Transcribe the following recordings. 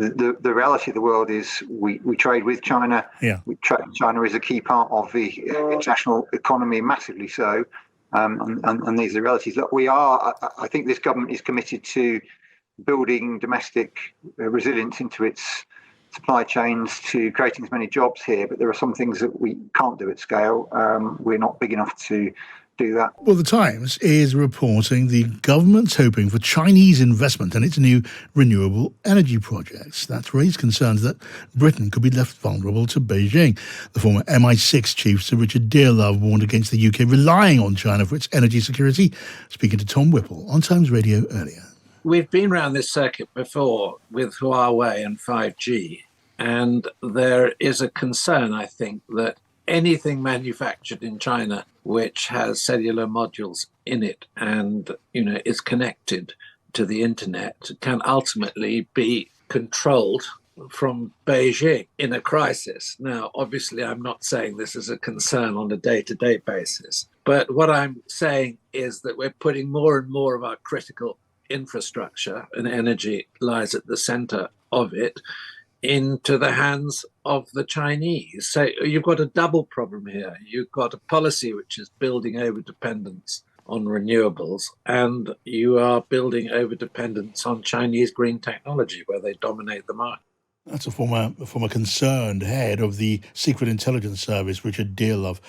the reality of the world is we trade with China. Yeah. China is a key part of the international economy, massively so. And these are the realities. Look, I think this government is committed to building domestic resilience into its supply chains, to creating as many jobs here. But there are some things that we can't do at scale. We're not big enough to do that. Well, the Times is reporting the government's hoping for Chinese investment in its new renewable energy projects. That's raised concerns that Britain could be left vulnerable to Beijing. The former MI6 chief, Sir Richard Dearlove, warned against the UK relying on China for its energy security, speaking to Tom Whipple on Times Radio earlier. We've been around this circuit before with Huawei and 5G, and there is a concern, I think, that anything manufactured in China which has cellular modules in it and is connected to the internet can ultimately be controlled from Beijing in a crisis. Now, obviously, I'm not saying this is a concern on a day-to-day basis, but what I'm saying is that we're putting more and more of our critical infrastructure, and energy lies at the center of it, into the hands of the Chinese. So you've got a double problem here. You've got a policy which is building over dependence on renewables, and you are building over dependence on Chinese green technology, where they dominate the market. That's a former concerned head of the Secret Intelligence Service, Richard Dearlove.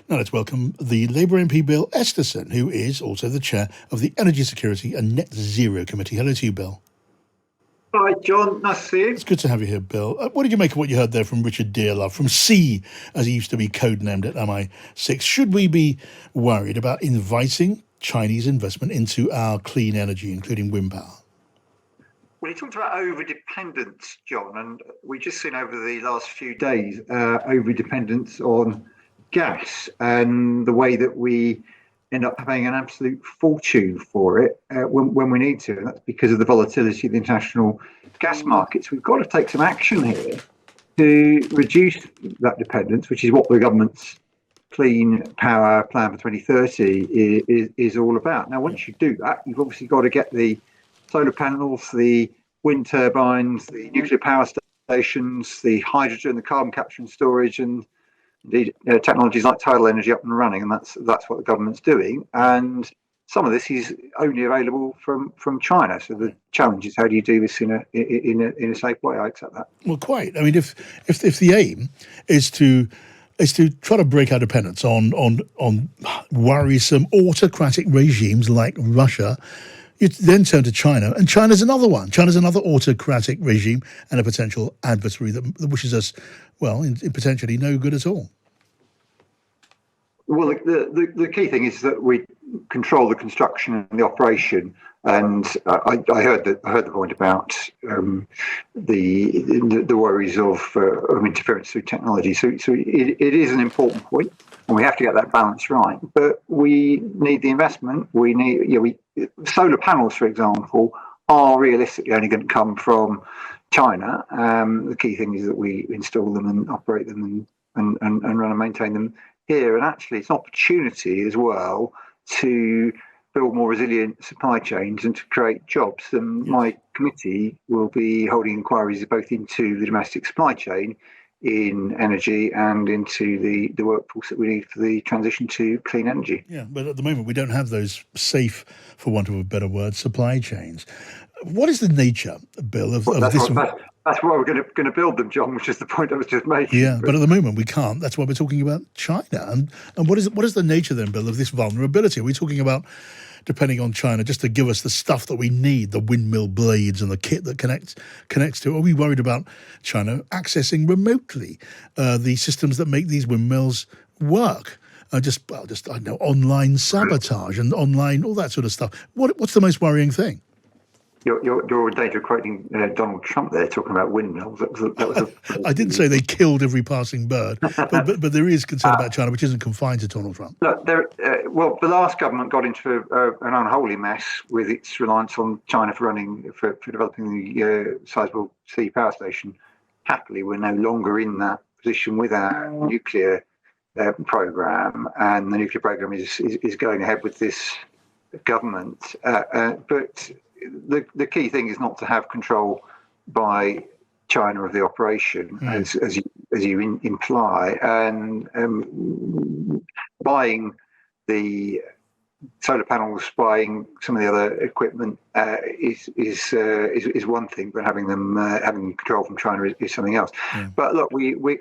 Now let's welcome the Labour MP Bill Esterson, who is also the chair of the Energy Security and Net Zero Committee. Hello to you, Bill. Hi, John. Nice to see you. It's good to have you here, Bill. What did you make of what you heard there from Richard Dearlove, from C, as he used to be codenamed at MI6? Should we be worried about inviting Chinese investment into our clean energy, including wind power? Well, he talked about over-dependence, John, and we've just seen over the last few days over-dependence on gas and the way that we end up paying an absolute fortune for it when we need to. And that's because of the volatility of the international gas markets. We've got to take some action here to reduce that dependence, which is what the government's Clean Power Plan for 2030 is all about. Now, once you do that, you've obviously got to get the solar panels, the wind turbines, the nuclear power stations, the hydrogen, the carbon capture and storage, and indeed technologies like tidal energy up and running, and that's what the government's doing. And some of this is only available from China. So the challenge is, how do you do this in a safe way? I accept that. Well, quite. I mean, if the aim is to try to break our dependence on worrisome autocratic regimes like Russia, you then turn to China, and China's another one. China's another autocratic regime and a potential adversary that wishes us, well, in potentially no good at all. Well, the key thing is that we control the construction and the operation. And I heard the point about the worries of interference through technology. So it is an important point, and we have to get that balance right. But we need the investment. We need solar panels, for example, are realistically only going to come from China. The key thing is that we install them and operate them and run and maintain them here. And actually, it's an opportunity as well to build more resilient supply chains and to create jobs. And my committee will be holding inquiries both into the domestic supply chain in energy and into the workforce that we need for the transition to clean energy. Yeah, but at the moment we don't have those safe, for want of a better word, supply chains. What is the nature, Bill, of this? That's why we're going to build them, John, which is the point I was just making. Yeah, but at the moment we can't. That's why we're talking about China. And what is the nature then, Bill, of this vulnerability? Are we talking about depending on China just to give us the stuff that we need, the windmill blades and the kit that connects to it? Are we worried about China accessing remotely the systems that make these windmills work? I don't know, online sabotage and online, all that sort of stuff. What's the most worrying thing? You're in danger of quoting Donald Trump there, talking about windmills. I didn't say they killed every passing bird, but there is concern about China, which isn't confined to Donald Trump. Look, the last government got into an unholy mess with its reliance on China for developing the sizable sea power station. Happily, we're no longer in that position with our nuclear program, and the nuclear program is going ahead with this government. But the key thing is not to have control by China of the operation, as you imply, and buying the solar panels, buying some of the other equipment is one thing, but having control from China is something else. But look,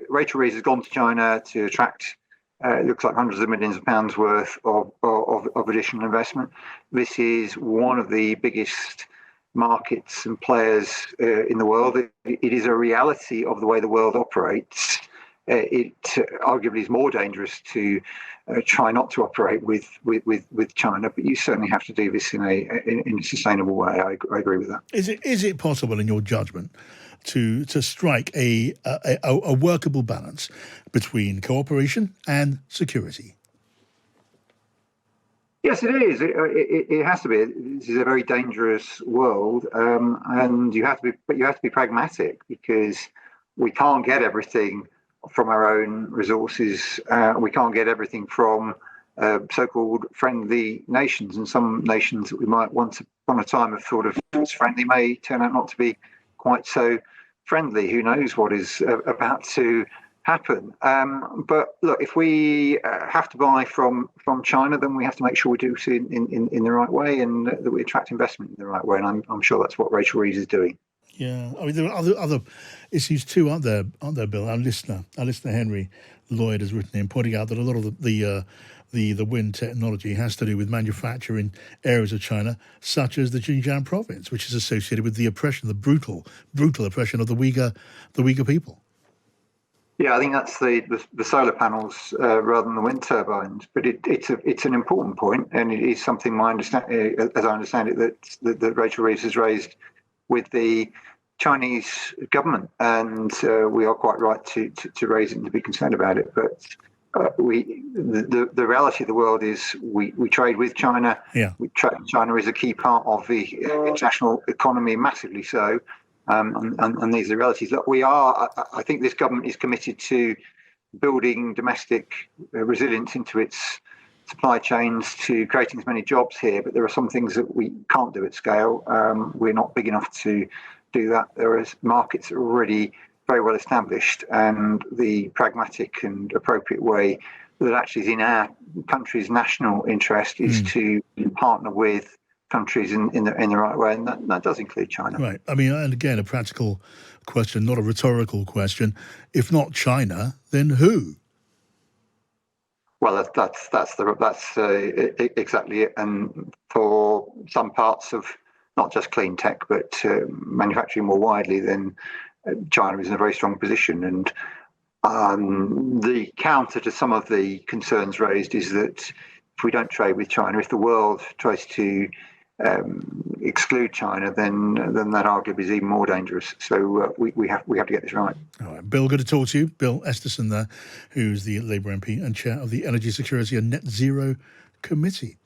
Rachel Reeves has gone to China to attract. It looks like hundreds of millions of pounds worth of additional investment. This is one of the biggest markets and players in the world. It is a reality of the way the world operates. It arguably is more dangerous to try not to operate with China, but you certainly have to do this in a sustainable way. I agree with that. Is it possible, in your judgment, to strike a workable balance between cooperation and security? Yes, it is. It has to be. This is a very dangerous world, and you have to be pragmatic, because we can't get everything from our own resources. We can't get everything from so-called friendly nations, and some nations that we might once upon a time have thought of as friendly may turn out not to be quite so friendly. Who knows what is about to happen? But look, if we have to buy from China, then we have to make sure we do so in the right way, and that we attract investment in the right way. And I'm sure that's what Rachel Reeves is doing. Yeah, I mean, there are other issues too, aren't there, Bill? Our listener Henry Lloyd has written in, pointing out that a lot of the wind technology has to do with manufacturing areas of China, such as the Xinjiang province, which is associated with the oppression, the brutal oppression of the Uyghur people. Yeah, I think that's the solar panels rather than the wind turbines. But it's an important point, and it is something as I understand it, that Rachel Reeves has raised with the Chinese government, and we are quite right to raise it and to be concerned about it. But the reality of the world is we trade with China. Yeah. China is a key part of the international economy, massively so. And these are the realities. Look, I think this government is committed to building domestic resilience into its supply chains, to creating as many jobs here, but there are some things that we can't do at scale. We're not big enough to do that. There are markets that are already very well established, and the pragmatic and appropriate way that actually is in our country's national interest is to partner with countries in the right way, and that does include China. Right. I mean, and again, a practical question, not a rhetorical question. If not China, then who? Well, that's exactly it. And for some parts of not just clean tech, but manufacturing more widely, then China is in a very strong position. And the counter to some of the concerns raised is that if we don't trade with China, if the world tries to exclude China, then that arguably is even more dangerous. So we have to get this right. All right, Bill, good to talk to you. Bill Esterson there, who's the Labour MP and chair of the Energy Security and Net Zero Committee.